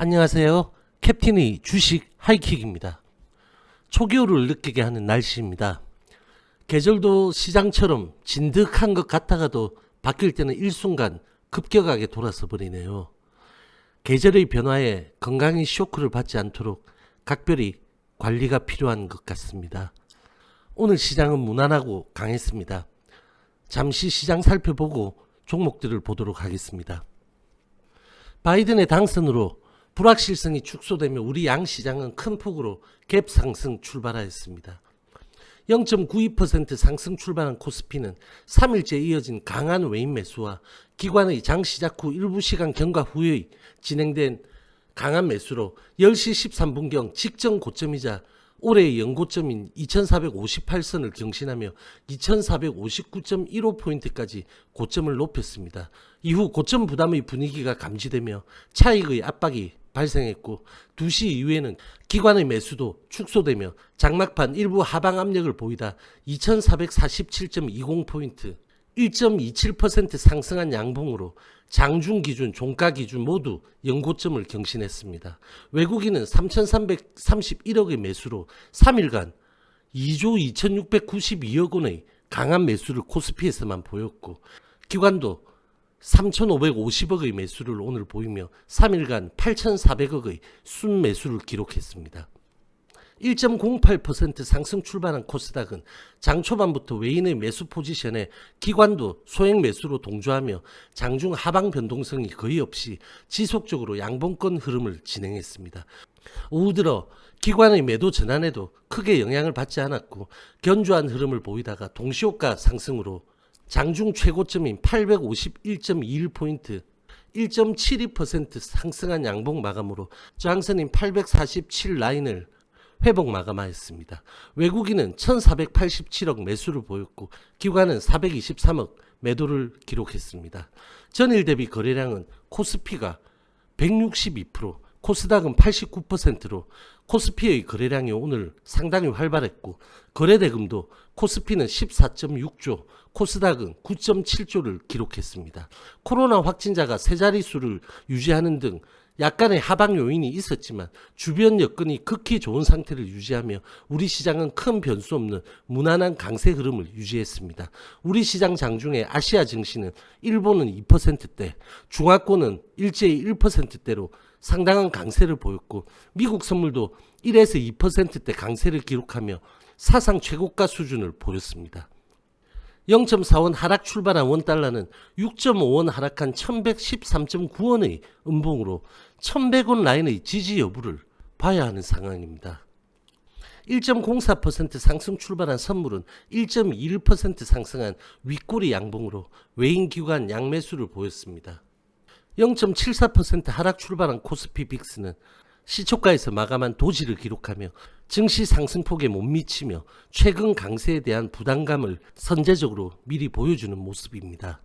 안녕하세요. 캡틴의 주식 하이킥입니다. 초기호를 느끼게 하는 날씨입니다. 계절도 시장처럼 진득한 것 같다가도 바뀔 때는 일순간 급격하게 돌아서 버리네요. 계절의 변화에 건강히 쇼크를 받지 않도록 각별히 관리가 필요한 것 같습니다. 오늘 시장은 무난하고 강했습니다. 잠시 시장 살펴보고 종목들을 보도록 하겠습니다. 바이든의 당선으로 불확실성이 축소되며 우리 양시장은 큰 폭으로 갭 상승 출발하였습니다. 0.92% 상승 출발한 코스피는 3일째 이어진 강한 외인 매수와 기관의 장 시작 후 일부 시간 경과 후에 진행된 강한 매수로 10시 13분경 직전 고점이자 올해의 연고점인 2458선을 경신하며 2459.15포인트까지 고점을 높였습니다. 이후 고점 부담의 분위기가 감지되며 차익의 압박이 발생했고 2시 이후에는 기관의 매수도 축소되며 장막판 일부 하방 압력을 보이다 2447.20포인트 1.27% 상승한 양봉으로 장중 기준, 종가 기준 모두 연고점을 경신했습니다. 외국인은 3,331억의 매수로 3일간 2조 2,692억 원의 강한 매수를 코스피에서만 보였고 기관도 3,550억의 매수를 오늘 보이며 3일간 8,400억의 순매수를 기록했습니다. 1.08% 상승 출발한 코스닥은 장 초반부터 외인의 매수 포지션에 기관도 소액 매수로 동조하며 장중 하방 변동성이 거의 없이 지속적으로 양봉권 흐름을 진행했습니다. 오후 들어 기관의 매도 전환에도 크게 영향을 받지 않았고 견조한 흐름을 보이다가 동시호가 상승으로 장중 최고점인 851.21포인트 1.72% 상승한 양봉 마감으로 저항선인 847 라인을 회복 마감하였습니다. 외국인은 1487억 매수를 보였고 기관은 423억 매도를 기록했습니다. 전일 대비 거래량은 코스피가 162%, 코스닥은 89%로 코스피의 거래량이 오늘 상당히 활발했고 거래대금도 코스피는 14.6조, 코스닥은 9.7조를 기록했습니다. 코로나 확진자가 세 자릿수를 유지하는 등 약간의 하방 요인이 있었지만 주변 여건이 극히 좋은 상태를 유지하며 우리 시장은 큰 변수 없는 무난한 강세 흐름을 유지했습니다. 우리 시장 장중에 아시아 증시는 일본은 2%대, 중화권은 일제히 1%대로 상당한 강세를 보였고 미국 선물도 1에서 2%대 강세를 기록하며 사상 최고가 수준을 보였습니다. 0.4원 하락 출발한 원달러는 6.5원 하락한 1113.9원의 음봉으로 1100원 라인의 지지 여부를 봐야 하는 상황입니다. 1.04% 상승 출발한 선물은 1.21% 상승한 윗꼬리 양봉으로 외인 기관 양매수를 보였습니다. 0.74% 하락 출발한 코스피 빅스는 시초가에서 마감한 도지를 기록하며 증시 상승폭에 못 미치며 최근 강세에 대한 부담감을 선제적으로 미리 보여주는 모습입니다.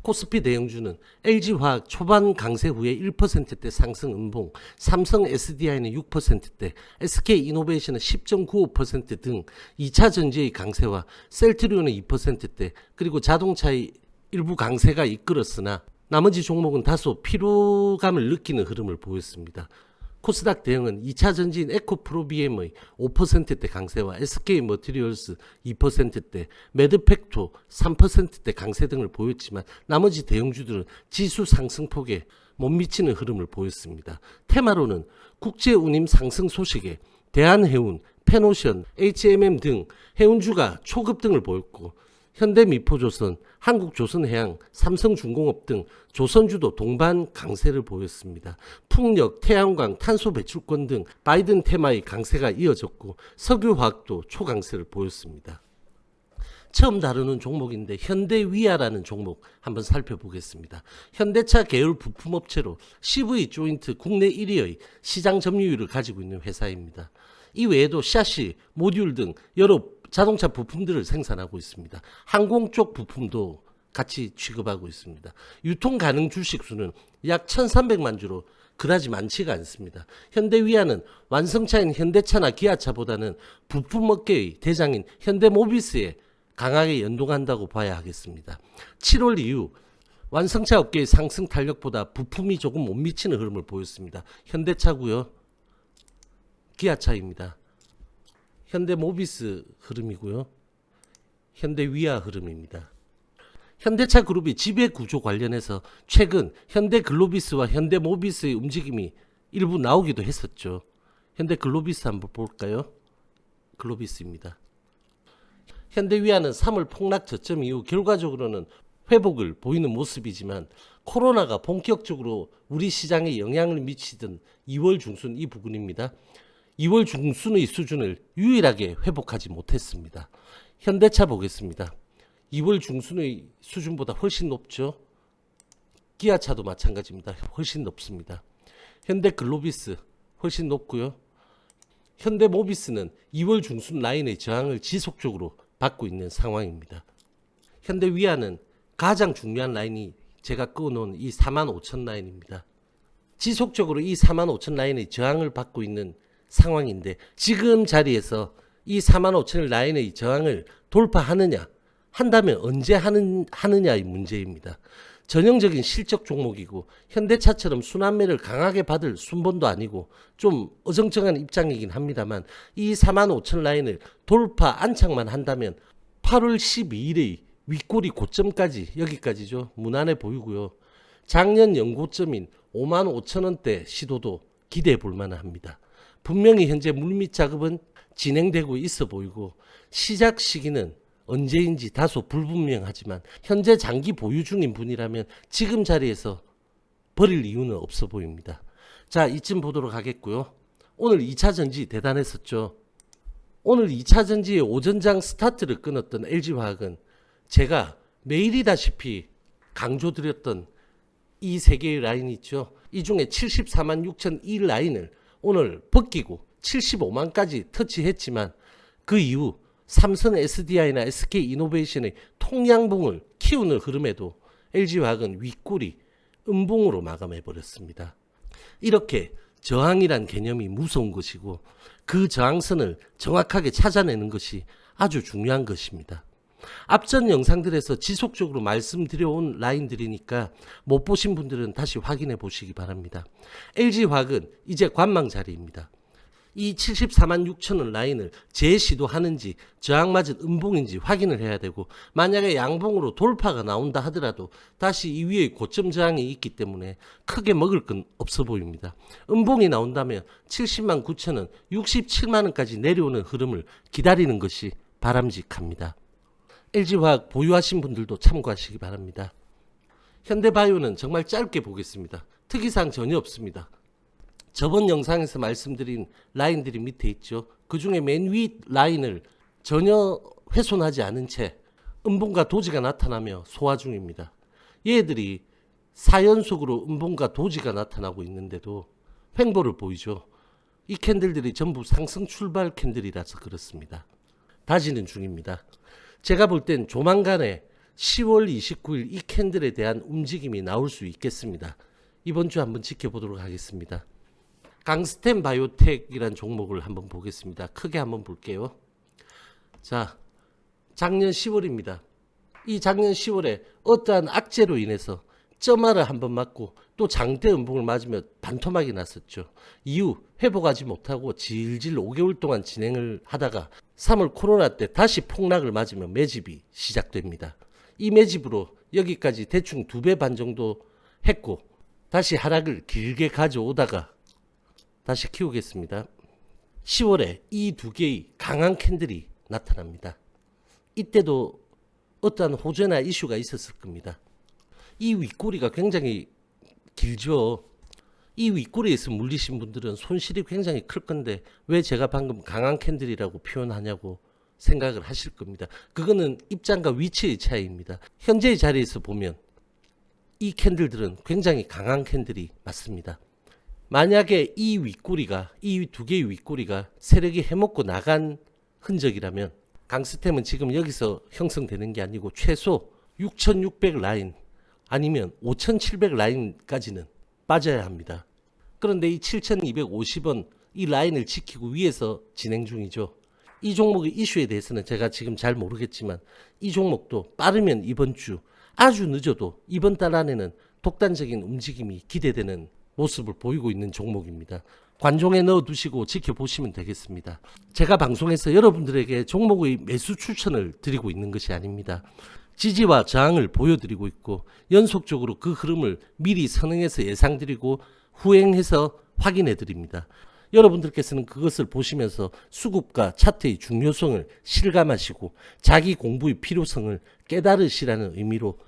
코스피 대형주는 LG화학 초반 강세 후에 1%대 상승 음봉, 삼성 SDI는 6%대, SK이노베이션은 10.95% 등 2차 전지의 강세와 셀트리온은 2%대, 그리고 자동차의 일부 강세가 이끌었으나 나머지 종목은 다소 피로감을 느끼는 흐름을 보였습니다. 코스닥 대응은 2차 전지인 에코프로비엠의 5%대 강세와 SK머티리얼스 2%대, 매드팩토 3%대 강세 등을 보였지만 나머지 대형주들은 지수 상승폭에 못 미치는 흐름을 보였습니다. 테마로는 국제운임 상승 소식에 대한해운, 페노션, HMM 등 해운주가 초급등을 보였고 현대미포조선, 한국조선해양, 삼성중공업 등 조선주도 동반 강세를 보였습니다. 풍력, 태양광, 탄소배출권 등 바이든 테마의 강세가 이어졌고 석유화학도 초강세를 보였습니다. 처음 다루는 종목인데 현대위아라는 종목 한번 살펴보겠습니다. 현대차 계열 부품업체로 CV 조인트 국내 1위의 시장 점유율을 가지고 있는 회사입니다. 이 외에도 샤시, 모듈 등 여러 자동차 부품들을 생산하고 있습니다. 항공 쪽 부품도 같이 취급하고 있습니다. 유통 가능 주식 수는 약 1,300만 주로 그다지 많지가 않습니다. 현대위아는 완성차인 현대차나 기아차보다는 부품업계의 대장인 현대모비스에 강하게 연동한다고 봐야 하겠습니다. 7월 이후 완성차 업계의 상승 탄력보다 부품이 조금 못 미치는 흐름을 보였습니다. 현대차고요. 기아차입니다. 현대모비스 흐름이고요. 현대위아 흐름입니다. 현대차 그룹이 지배 구조 관련해서 최근 현대글로비스와 현대모비스의 움직임이 일부 나오기도 했었죠. 현대글로비스 한번 볼까요? 글로비스입니다. 현대위아는 3월 폭락 저점 이후 결과적으로는 회복을 보이는 모습이지만 코로나가 본격적으로 우리 시장에 영향을 미치던 2월 중순 이 부근입니다. 2월 중순의 수준을 유일하게 회복하지 못했습니다. 현대차 보겠습니다. 2월 중순의 수준보다 훨씬 높죠. 기아차도 마찬가지입니다. 훨씬 높습니다. 현대글로비스 훨씬 높고요. 현대모비스는 2월 중순 라인의 저항을 지속적으로 받고 있는 상황입니다. 현대위아는 가장 중요한 라인이 제가 끄어놓은 이 45,000 라인입니다. 지속적으로 이 45,000 라인의 저항을 받고 있는 상황인데 지금 자리에서 이 45,000 라인의 저항을 돌파하느냐 한다면 언제 하느냐의 문제입니다. 전형적인 실적 종목이고 현대차처럼 순환매를 강하게 받을 순번도 아니고 좀 어정쩡한 입장이긴 합니다만 이 45,000 라인을 돌파 안착만 한다면 8월 12일의 윗꼬리 고점까지 여기까지죠. 무난해 보이고요. 작년 연고점인 55,000원대 시도도 기대해 볼 만합니다. 분명히 현재 물밑 작업은 진행되고 있어 보이고 시작 시기는 언제인지 다소 불분명하지만 현재 장기 보유 중인 분이라면 지금 자리에서 버릴 이유는 없어 보입니다. 자, 이쯤 보도록 하겠고요. 오늘 2차 전지 대단했었죠. 오늘 2차 전지의 오전장 스타트를 끊었던 LG화학은 제가 매일이다시피 강조드렸던 이 세 개의 라인이 있죠. 이 중에 74만 6천 이 라인을 오늘 벗기고 75만까지 터치했지만 그 이후 삼성 SDI나 SK이노베이션의 통양봉을 키우는 흐름에도 LG화학은 윗꼬리 음봉으로 마감해버렸습니다. 이렇게 저항이란 개념이 무서운 것이고 그 저항선을 정확하게 찾아내는 것이 아주 중요한 것입니다. 앞전 영상들에서 지속적으로 말씀드려온 라인들이니까 못 보신 분들은 다시 확인해 보시기 바랍니다. LG화학은 이제 관망 자리입니다. 이 74만 6천원 라인을 재시도하는지 저항맞은 음봉인지 확인을 해야 되고 만약에 양봉으로 돌파가 나온다 하더라도 다시 이 위에 고점 저항이 있기 때문에 크게 먹을 건 없어 보입니다. 음봉이 나온다면 70만 9천원, 67만원까지 내려오는 흐름을 기다리는 것이 바람직합니다. LG화학 보유하신 분들도 참고하시기 바랍니다. 현대바이오는 정말 짧게 보겠습니다. 특이사항 전혀 없습니다. 저번 영상에서 말씀드린 라인들이 밑에 있죠. 그 중에 맨 위 라인을 전혀 훼손하지 않은 채 음봉과 도지가 나타나며 소화 중입니다. 얘들이 4연속으로 음봉과 도지가 나타나고 있는데도 횡보를 보이죠. 이 캔들들이 전부 상승 출발 캔들이라서 그렇습니다. 다지는 중입니다. 제가 볼 땐 조만간에 10월 29일 이 캔들에 대한 움직임이 나올 수 있겠습니다. 이번 주 한번 지켜보도록 하겠습니다. 강스텐 바이오텍이라는 종목을 한번 보겠습니다. 크게 한번 볼게요. 자, 작년 10월입니다. 이 작년 10월에 어떠한 악재로 인해서 점화를 한번 맞고 또 장대 음봉을 맞으며 반토막이 났었죠. 이후 회복하지 못하고 질질 5개월 동안 진행을 하다가 3월 코로나 때 다시 폭락을 맞으며 매집이 시작됩니다. 이 매집으로 여기까지 대충 2배 반 정도 했고 다시 하락을 길게 가져오다가 다시 키우겠습니다. 10월에 이 두 개의 강한 캔들이 나타납니다. 이때도 어떠한 호재나 이슈가 있었을 겁니다. 이 윗꼬리가 굉장히 길죠. 이 윗꼬리에서 물리신 분들은 손실이 굉장히 클 건데 왜 제가 방금 강한 캔들이라고 표현하냐고 생각을 하실 겁니다. 그거는 입장과 위치의 차이입니다. 현재의 자리에서 보면 이 캔들들은 굉장히 강한 캔들이 맞습니다. 만약에 이 윗꼬리가 이 두 개의 윗꼬리가 세력이 해먹고 나간 흔적이라면 강스템은 지금 여기서 형성되는 게 아니고 최소 6600 라인 아니면 5700 라인까지는 빠져야 합니다. 그런데 이 7250원 이 라인을 지키고 위에서 진행 중이죠. 이 종목의 이슈에 대해서는 제가 지금 잘 모르겠지만 이 종목도 빠르면 이번 주 아주 늦어도 이번 달 안에는 독단적인 움직임이 기대되는 모습을 보이고 있는 종목입니다. 관종에 넣어두시고 지켜보시면 되겠습니다. 제가 방송에서 여러분들에게 종목의 매수 추천을 드리고 있는 것이 아닙니다. 지지와 저항을 보여드리고 있고 연속적으로 그 흐름을 미리 선행해서 예상드리고 후행해서 확인해 드립니다. 여러분들께서는 그것을 보시면서 수급과 차트의 중요성을 실감하시고 자기 공부의 필요성을 깨달으시라는 의미로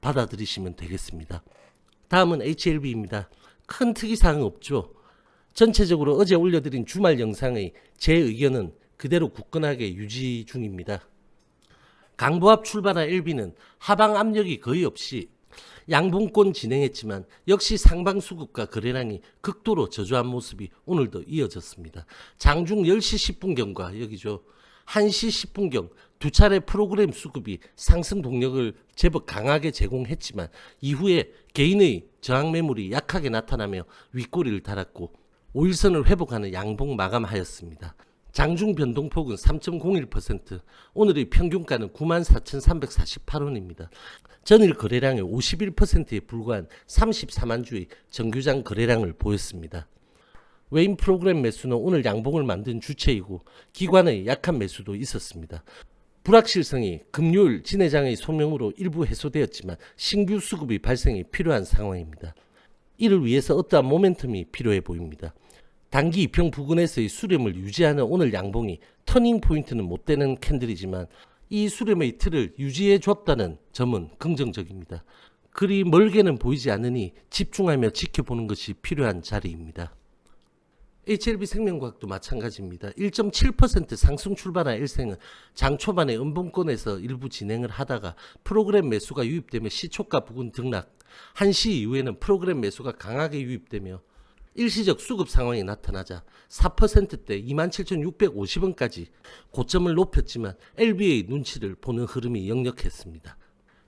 받아들이시면 되겠습니다. 다음은 HLB입니다. 큰 특이사항은 없죠. 전체적으로 어제 올려드린 주말 영상의 제 의견은 그대로 굳건하게 유지 중입니다. 강보합 출발한 LB는 하방 압력이 거의 없이 양봉권 진행했지만 역시 상방 수급과 거래량이 극도로 저조한 모습이 오늘도 이어졌습니다. 장중 10시 10분경과 여기죠. 1시 10분경 두 차례 프로그램 수급이 상승 동력을 제법 강하게 제공했지만 이후에 개인의 저항 매물이 약하게 나타나며 윗꼬리를 달았고 5일선을 회복하는 양봉 마감하였습니다. 장중 변동폭은 3.01%, 오늘의 평균가는 94,348원입니다. 전일 거래량의 51%에 불과한 34만 주의 정규장 거래량을 보였습니다. 외인 프로그램 매수는 오늘 양봉을 만든 주체이고 기관의 약한 매수도 있었습니다. 불확실성이 금요일 진회장의 소명으로 일부 해소되었지만 신규 수급이 발생이 필요한 상황입니다. 이를 위해서 어떠한 모멘텀이 필요해 보입니다. 단기 2평 부근에서의 수렴을 유지하는 오늘 양봉이 터닝 포인트는 못 되는 캔들이지만 이 수렴의 틀을 유지해 줬다는 점은 긍정적입니다. 그리 멀게는 보이지 않으니 집중하며 지켜보는 것이 필요한 자리입니다. HLB 생명과학도 마찬가지입니다. 1.7% 상승 출발한 일생은 장 초반에 음봉권에서 일부 진행을 하다가 프로그램 매수가 유입되며 시초가 부근 등락, 1시 이후에는 프로그램 매수가 강하게 유입되며 일시적 수급 상황이 나타나자 4%대 27,650원까지 고점을 높였지만 LB의 눈치를 보는 흐름이 역력했습니다.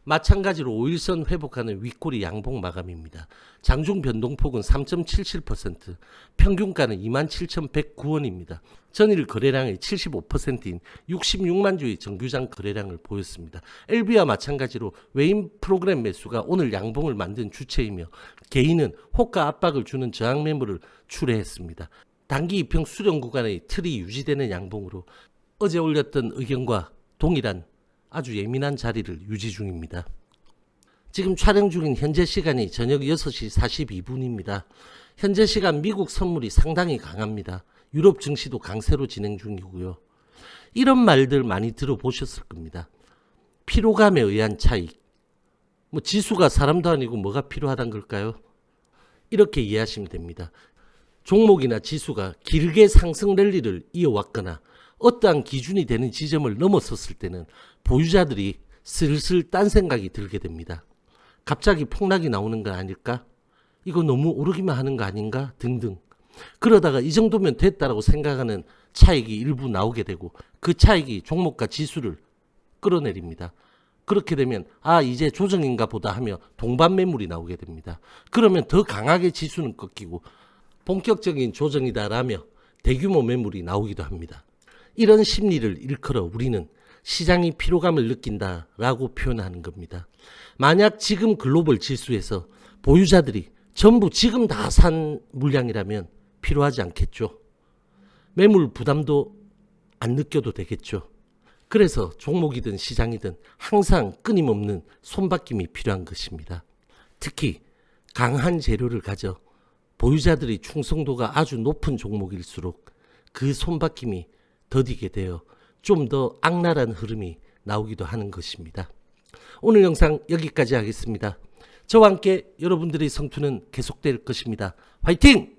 마찬가지로 5일선 회복하는 윗꼬리 양봉 마감입니다. 장중 변동폭은 3.77%, 평균가는 27,109원입니다. 전일 거래량의 75%인 66만 주의 정규장 거래량을 보였습니다. LB와 마찬가지로 외인 프로그램 매수가 오늘 양봉을 만든 주체이며 개인은 호가 압박을 주는 저항 매물을 출회했습니다. 단기 2평 수렴 구간의 틀이 유지되는 양봉으로 어제 올렸던 의견과 동일한 아주 예민한 자리를 유지 중입니다. 지금 촬영 중인 현재 시간이 저녁 6시 42분입니다. 현재 시간 미국 선물이 상당히 강합니다. 유럽 증시도 강세로 진행 중이고요. 이런 말들 많이 들어보셨을 겁니다. 피로감에 의한 차익. 지수가 사람도 아니고 뭐가 필요하단 걸까요? 이렇게 이해하시면 됩니다. 종목이나 지수가 길게 상승 랠리를 이어왔거나 어떠한 기준이 되는 지점을 넘어섰을 때는 보유자들이 슬슬 딴 생각이 들게 됩니다. 갑자기 폭락이 나오는 거 아닐까? 이거 너무 오르기만 하는 거 아닌가? 등등. 그러다가 이 정도면 됐다라고 생각하는 차익이 일부 나오게 되고 그 차익이 종목과 지수를 끌어내립니다. 그렇게 되면 이제 조정인가 보다 하며 동반 매물이 나오게 됩니다. 그러면 더 강하게 지수는 꺾이고 본격적인 조정이다라며 대규모 매물이 나오기도 합니다. 이런 심리를 일컬어 우리는 시장이 피로감을 느낀다라고 표현하는 겁니다. 만약 지금 글로벌 지수에서 보유자들이 전부 지금 다 산 물량이라면 필요하지 않겠죠. 매물 부담도 안 느껴도 되겠죠. 그래서 종목이든 시장이든 항상 끊임없는 손바뀜이 필요한 것입니다. 특히 강한 재료를 가져 보유자들의 충성도가 아주 높은 종목일수록 그 손바뀜이 더디게 되어 좀 더 악랄한 흐름이 나오기도 하는 것입니다. 오늘 영상 여기까지 하겠습니다. 저와 함께 여러분들의 성투는 계속될 것입니다. 화이팅!